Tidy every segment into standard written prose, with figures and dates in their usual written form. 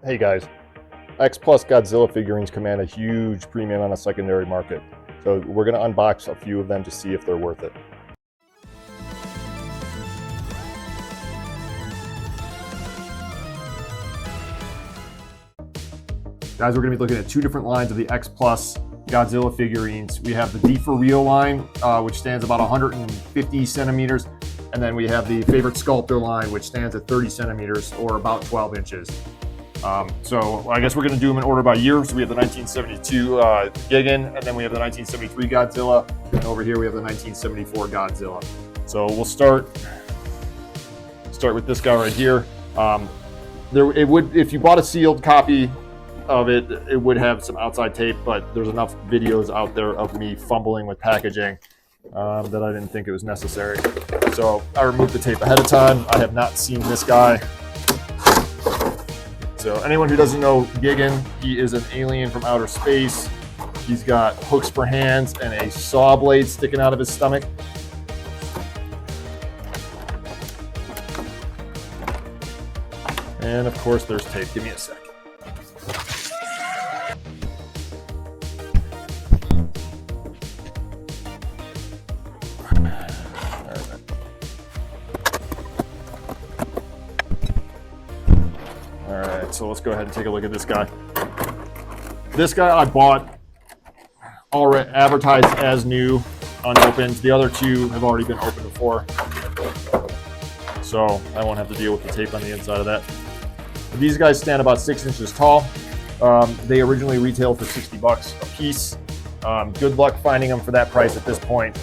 Hey guys, X-Plus Godzilla figurines command a huge premium on the secondary market. So we're going to unbox a few of them to see if they're worth it. Guys, we're going to be looking at two different lines of the X-Plus Godzilla figurines. We have the D for Real line, which stands about 150 centimeters. And then we have the Favorite Sculptor line, which stands at 30 centimeters or about 12 inches. So I guess we're going to do them in order by year. So we have the 1972 Gigan, and then we have the 1973 Godzilla, and over here we have the 1974 Godzilla. So we'll start with this guy right here. If you bought a sealed copy of it, it would have some outside tape, but there's enough videos out there of me fumbling with packaging that I didn't think it was necessary. So I removed the tape ahead of time. I have not seen this guy. So anyone who doesn't know Gigan, he is an alien from outer space. He's got hooks for hands and a saw blade sticking out of his stomach. And of course there's tape. Give me a sec. So let's go ahead and take a look at this guy. This guy I bought already advertised as new, unopened. The other two have already been opened before, so I won't have to deal with the tape on the inside of that. But these guys stand about 6 inches tall. They originally retailed for 60 bucks a piece. Good luck finding them for that price at this point.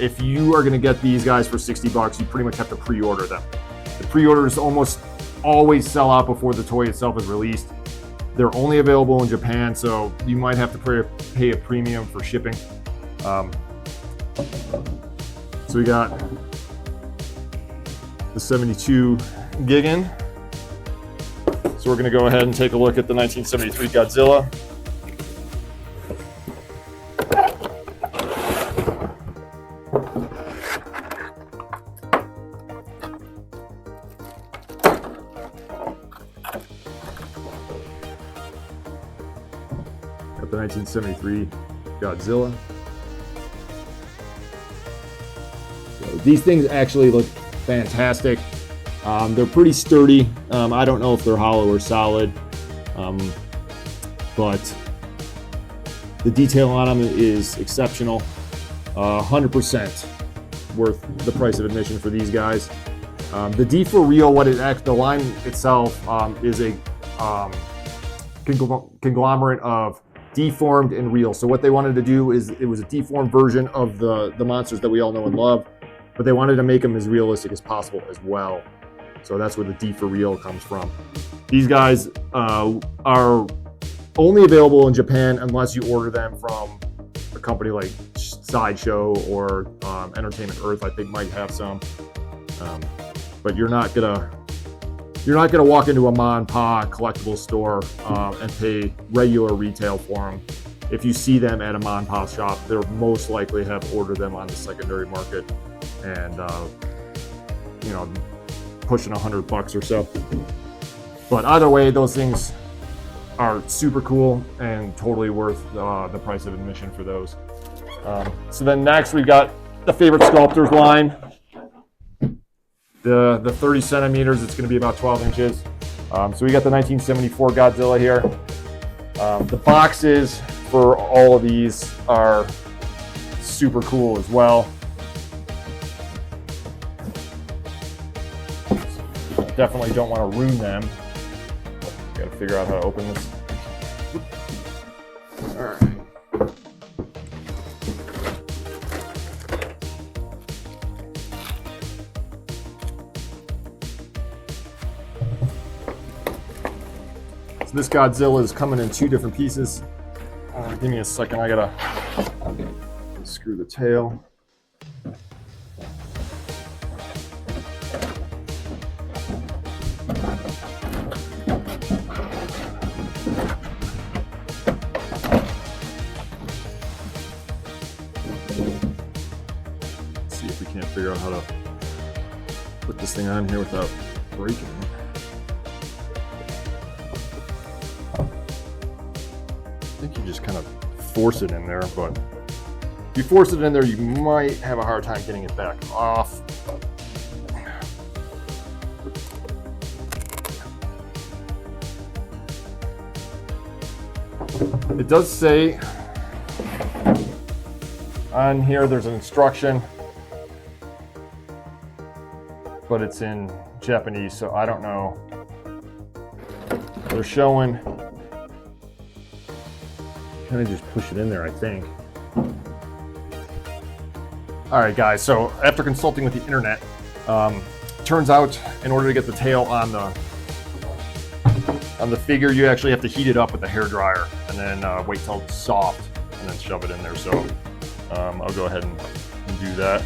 If you are going to get these guys for 60 bucks, you pretty much have to pre-order them. The pre-orders almost always sell out before the toy itself is released. They're only available in Japan, so you might have to pay a premium for shipping. So we got the 72 Gigan. So we're going to go ahead and take a look at the 1973 Godzilla. Got the 1973 Godzilla. So these things actually look fantastic. They're pretty sturdy. I don't know if they're hollow or solid, but the detail on them is exceptional. 100% worth the price of admission for these guys. The D for Real, the line itself is a conglomerate of deformed and real. So what they wanted to do is, it was a deformed version of the monsters that we all know and love, but they wanted to make them as realistic as possible as well. So that's where the D for Real comes from. These guys are only available in Japan unless you order them from a company like Sideshow or Entertainment Earth. I think might have some, but you're not gonna walk into a mom and pop collectible store and pay regular retail for them. If you see them at a mom and pop shop, they'll most likely have ordered them on the secondary market, and you know, pushing $100 or so. But either way, those things are super cool and totally worth the price of admission for those. So then next we've got the Favorite Sculptors line. The 30 centimeters, it's going to be about 12 inches. So we got the 1974 Godzilla here. The boxes for all of these are super cool as well. Definitely don't want to ruin them. Got to figure out how to open this. All right. So this Godzilla is coming in two different pieces. Give me a second, I gotta screw the tail. Let's see if we can't figure out how to put this thing on here without breaking it. think you just kind of force it in there, but if you force it in there, you might have a hard time getting it back off. It does say on here there's an instruction, but it's in Japanese, so I don't know. They're showing, kind of just push it in there, I think. All right, guys, so after consulting with the internet, turns out in order to get the tail on the figure, you actually have to heat it up with a hair dryer and then wait till it's soft and then shove it in there. So I'll go ahead and do that.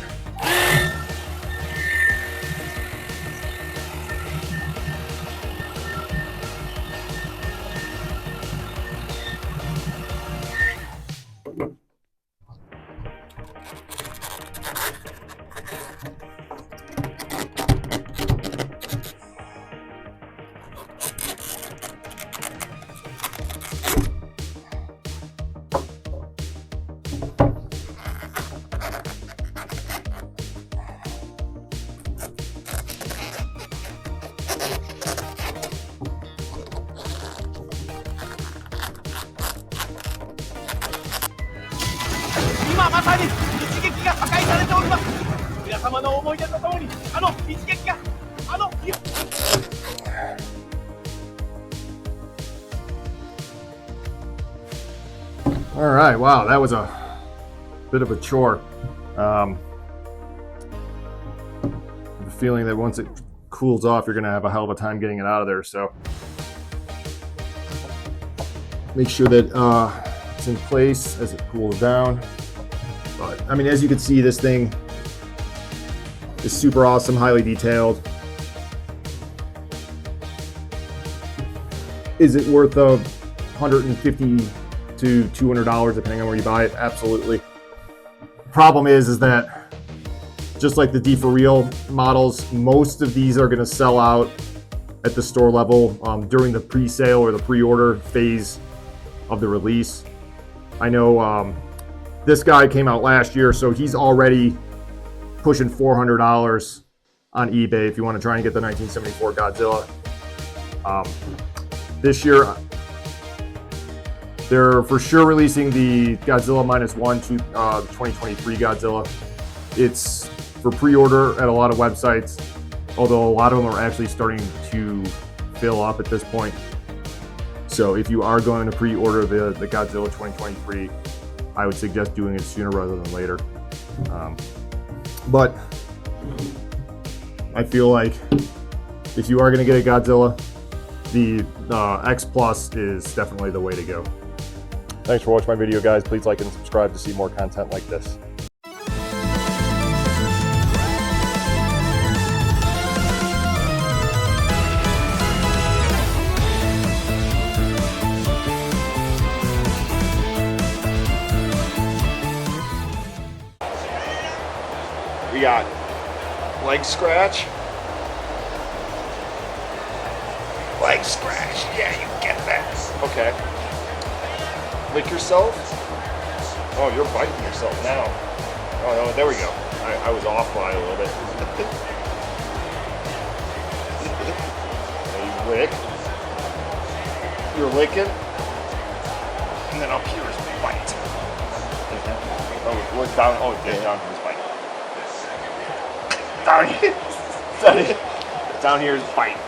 All right, wow, that was a bit of a chore. I have a feeling that once it cools off, you're gonna have a hell of a time getting it out of there, so make sure that it's in place as it cools down. But I mean, as you can see, this thing is super awesome, highly detailed. Is it worth $150 to $200 depending on where you buy it? Absolutely. Problem is that just like the D for Real models, most of these are going to sell out at the store level during the pre-sale or the pre-order phase of the release. I know this guy came out last year, so he's already pushing $400 on eBay if you want to try and get the 1974 Godzilla. This year, they're for sure releasing the Godzilla -1 to 2023 Godzilla. It's for pre-order at a lot of websites, although a lot of them are actually starting to fill up at this point. So if you are going to pre-order the Godzilla 2023, I would suggest doing it sooner rather than later. But I feel like if you are going to get a Godzilla, the X-Plus is definitely the way to go. Thanks for watching my video, guys. Please like and subscribe to see more content like this. We got leg scratch. Leg scratch. Yeah, you get that. Okay. Lick yourself. Oh, you're biting yourself now. Oh, no, there we go. I was off by a little bit. Now you lick. You're licking. And then up here is bite. Oh, look down. Oh, yeah, down here is bite. Down here. Down here is bite.